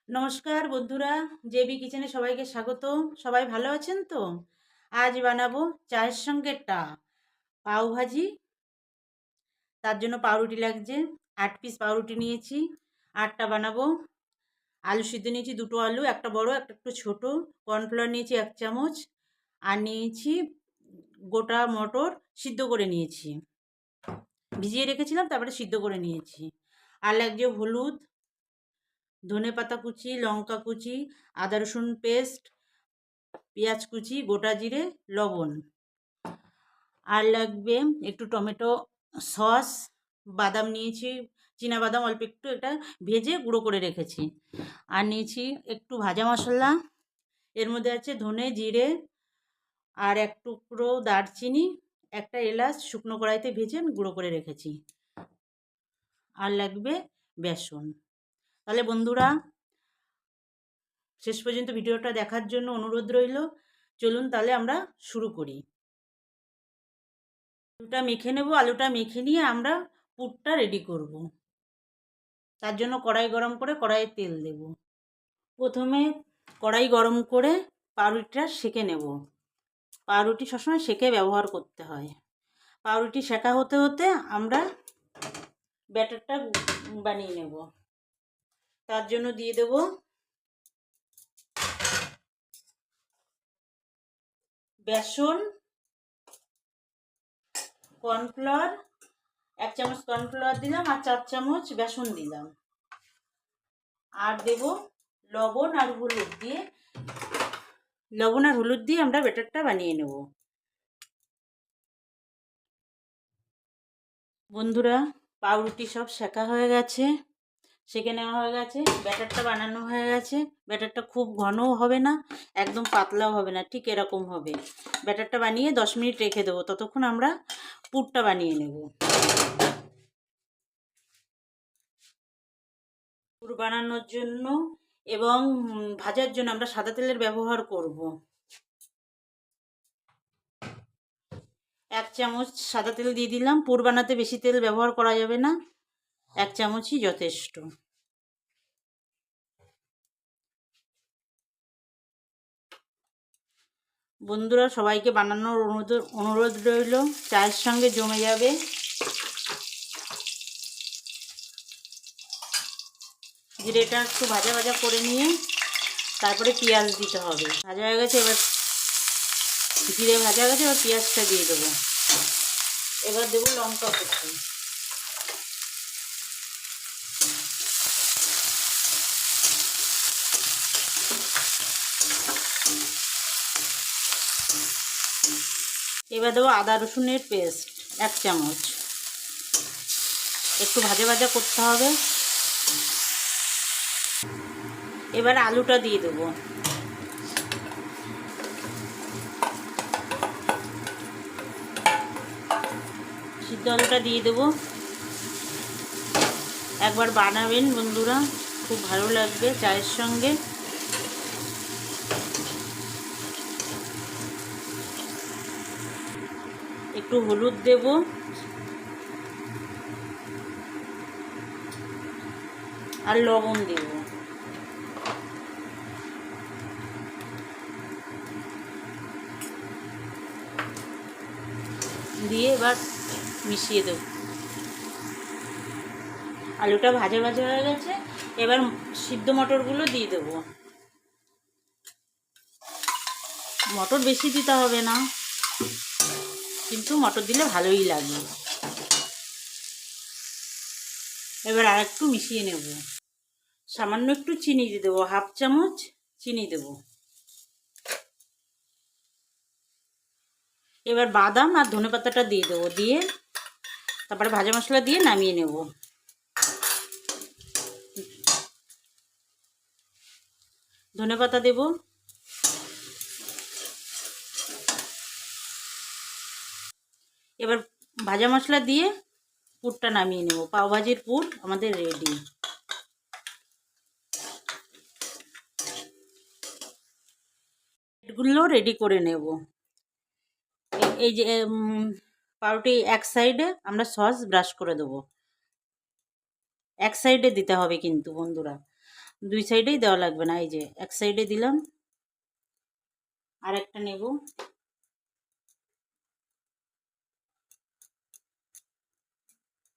নমস্কার বন্ধুরা, জেবি কিচেনে সবাইকে স্বাগত। সবাই ভালো আছেন তো? আজ বানাবো চায়ের সঙ্গে পাও ভাজি। তার জন্য পাউরুটি লাগছে। 8 পিস পাউরুটি নিয়েছি, 8টা বানাবো। আলু সিদ্ধ নিয়েছি, 2টো আলু, একটা বড় একটা একটু ছোট। কর্নফ্লাওয়ার নিয়েছি 1 চামচ। আর নিয়েছি গোটা মটর, সিদ্ধ করে নিয়েছি, ভিজিয়ে রেখেছিলাম, তারপরে সিদ্ধ করে নিয়েছি। আর লাগছে হলুদ, ধনেপাতা কুচি, লঙ্কা কুচি, আদা রসুন পেস্ট, পেঁয়াজ কুচি, গোটা জিরে, লবণ। আর লাগবে একটু টমেটো সস, বাদাম নিয়েছি, চীনা বাদাম অল্প একটু, এটা ভেজে গুঁড়ো করে রেখেছি। আর নিয়েছি একটু ভাজা মশলা, এর মধ্যে আছে ধনে জিরে, আর এক টুকরো দারচিনি, একটা এলাচ শুকনো কড়াইতে ভেজে আমি গুঁড়ো করে রেখেছি। আর লাগবে বেসন। তাহলে বন্ধুরা, শেষ পর্যন্ত ভিডিওটা দেখার জন্য অনুরোধ রইল। চলুন তাহলে আমরা শুরু করি। আলুটা মেখে নেব। আলুটা মেখে নিয়ে আমরা পুরটা রেডি করব। তার জন্য কড়াই গরম করে কড়াইয়ে তেল দেব। প্রথমে কড়াই গরম করে পাউরুটিটা সেঁকে নেব। পাউরুটি সবসময় সেঁকে ব্যবহার করতে হয়। পাউরুটি সেঁকা হতে হতে আমরা ব্যাটারটা বানিয়ে নেব। তার জন্য দিয়ে দেব বেসন, কর্নফ্লাওয়ার, 1 চামচ কর্নফ্লাওয়ার দিলাম, আর 4 চামচ বেসন দিলাম। আর দেব লবণ আর হলুদ দিয়ে, আমরা ব্যাটারটা বানিয়ে নেব। বন্ধুরা, পাউরুটি সব সেঁকা হয়ে গেছে, সেঁকে নেওয়া হয়ে গেছে, ব্যাটারটা বানানো হয়ে গেছে। ব্যাটারটা খুব ঘনও হবে না, একদম পাতলাও হবে না, ঠিক এরকম হবে। ব্যাটারটা বানিয়ে 10 মিনিট রেখে দেবো, ততক্ষণ আমরা পুরটা বানিয়ে নেব। পুর বানানোর জন্য এবং ভাজার জন্য আমরা সাদা তেলের ব্যবহার করব। 1 চামচ সাদা তেল দিয়ে দিলাম। পুর বানাতে বেশি তেল ব্যবহার করা যাবে না, 1 চামচই যথেষ্ট। বন্ধুরা, সবাইকে বানানোর অনুরোধ রইল, চায়ের সঙ্গে জমে যাবে। জিরেটা একটু ভাজা ভাজা করে নিয়ে তারপরে পেঁয়াজ দিতে হবে। ভাজা হয়ে গেছে, এবার জিরে ভাজা গেছে, এবার পেঁয়াজটা দিয়ে দেবো। এবার দেবো লঙ্কা কুচি। এবার দেবো আদা রসুনের পেস্ট 1 চামচ। একটু ভাজা ভাজা করতে হবে। এবার আলুটা দিয়ে দেবো। সিদ্ধ আলুটা দিয়ে দেবো। একবার বানাবেন বন্ধুরা, খুব ভালো লাগবে চায়ের সঙ্গে। একটু হলুদ দেব, আর লবণ দেব। দিয়ে এবার মিশিয়ে দেব। আলুটা ভাজা ভাজা হয়ে গেছে, এবার সিদ্ধ মটরগুলো দিয়ে দেবো। মটর বেশি দিতে হবে না, কিন্তু মটর দিলে ভালোই লাগে। এবার আর একটু মিশিয়ে নেব। সামান্য একটু চিনি দিয়ে দেবো, 1/2 চামচ চিনি দেব। এবার বাদাম আর ধনেপাতাটা দিয়ে দেবো, দিয়ে তারপরে ভাজা মশলা দিয়ে নামিয়ে নেব। ধনেপাতা দেব। এবার ভাজা মশলা দিয়ে পুরটা নামিয়ে নেব। পাওভাজির পুর আমাদের রেডি। এগুলো রেডি করে নেব। এই যে পাউরুটি এক সাইডে আমরা সস ব্রাশ করে দেবো, এক সাইডে দিতে হবে কিন্তু বন্ধুরা। দুই সাইডেই দেওয়া লাগবে না, এই যে এক সাইডে দিলাম, আর একটা নেব,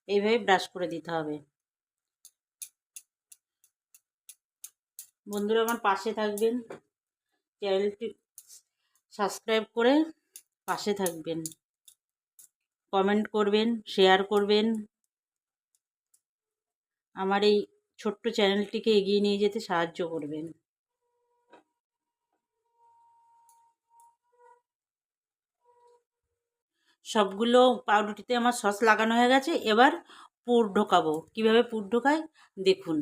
এইভাবে ব্রাশ করে দিতে হবে। বন্ধুরা আমার পাশে থাকবেন, চ্যানেলটি সাবস্ক্রাইব করে পাশে থাকবেন, কমেন্ট করবেন, শেয়ার করবেন, আমার এই ছোট্ট চ্যানেলটিকে এগিয়ে নিয়ে যেতে সাহায্য করবেন। সবগুলো পাউরুটিতে আমার সস লাগানো হয়ে গেছে। এবার পুর ঢোকাবো। কিভাবে পুর ঢোকায় দেখুন।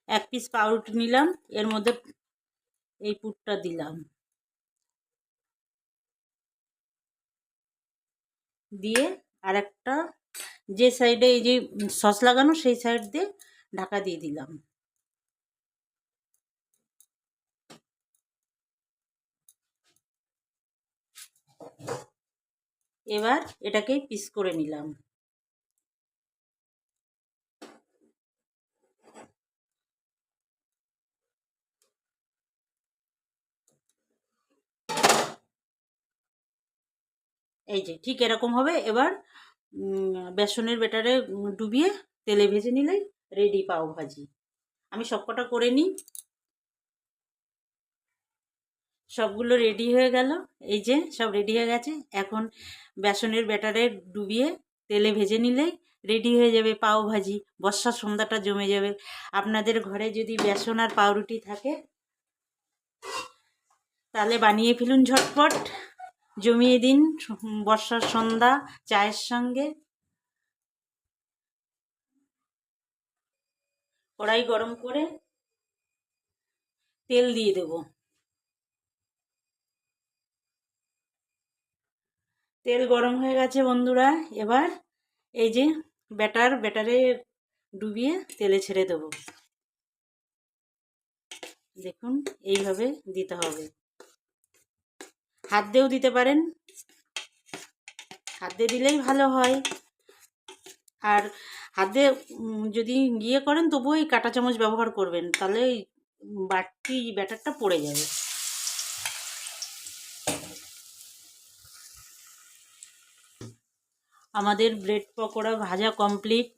এক পিস পাউরুটি নিলাম, এর মধ্যে এই পুরটা দিলাম, দিয়ে আর একটা যে সাইডে এই যে সস লাগানো সেই সাইড দিয়ে ঢাকা দিয়ে দিলাম। এবার এটাকে পিস করে নিলাম। এই যে ঠিক এরকম হবে। এবার বেসনের ব্যাটারে ডুবিয়ে তেলে ভেজে নিলেই রেডি পাও ভাজি। আমি সবকটা করে নিই। সবগুলো রেডি হয়ে গেল, এই যে সব রেডি হয়ে গেছে। এখন বেসনের ব্যাটারে ডুবিয়ে তেলে ভেজে নিলেই রেডি হয়ে যাবে পাও ভাজি। বর্ষার সন্ধ্যাটা জমে যাবে। আপনাদের ঘরে যদি বেসন আর পাউরুটি থাকে তাহলে বানিয়ে ফেলুন ঝটপট, জমিয়ে দিন বর্ষার সন্ধ্যা চায়ের সঙ্গে। কড়াই গরম করে তেল দিয়ে দেব। তেল গরম হয়ে গেছে বন্ধুরা। এবার এই যে ব্যাটারে ডুবিয়ে তেলে ছেড়ে দেব। দেখুন এইভাবে দিতে হবে। হাত দিয়েও দিতে পারেন, হাত দিয়ে দিলেই ভালো হয়। আর হাত দিয়ে যদি করেন তবুও এই কাঁটা চামচ ব্যবহার করবেন, তাহলে বাড়তি ব্যাটারটা পড়ে যাবে। আমাদের ব্রেড পকোড়া ভাজা কমপ্লিট।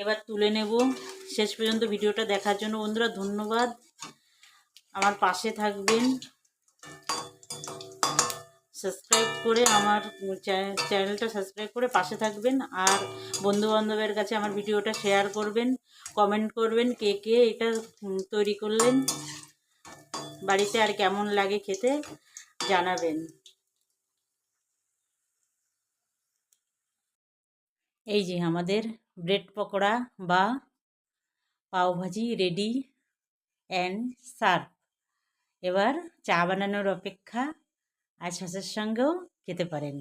এবার তুলে নেব। শেষ পর্যন্ত ভিডিওটা দেখার জন্য বন্ধুরা ধন্যবাদ। আমার পাশে থাকবেন, সাবস্ক্রাইব করে আমার চ্যানেলটা সাবস্ক্রাইব করে পাশে থাকবেন। আর বন্ধুবান্ধবের কাছে আমার ভিডিওটা শেয়ার করবেন, কমেন্ট করবেন কে কে এটা তৈরি করলেন, বাড়িতে আর কেমন লাগে খেতে জানাবেন। এই যে আমাদের ব্রেড পকোড়া বা পাওভাজি রেডি অ্যান্ড সার্ভ। এবার চা বানানোর অপেক্ষা, আর সসের সঙ্গেও খেতে পারেন।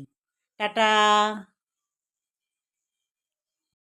টাটা।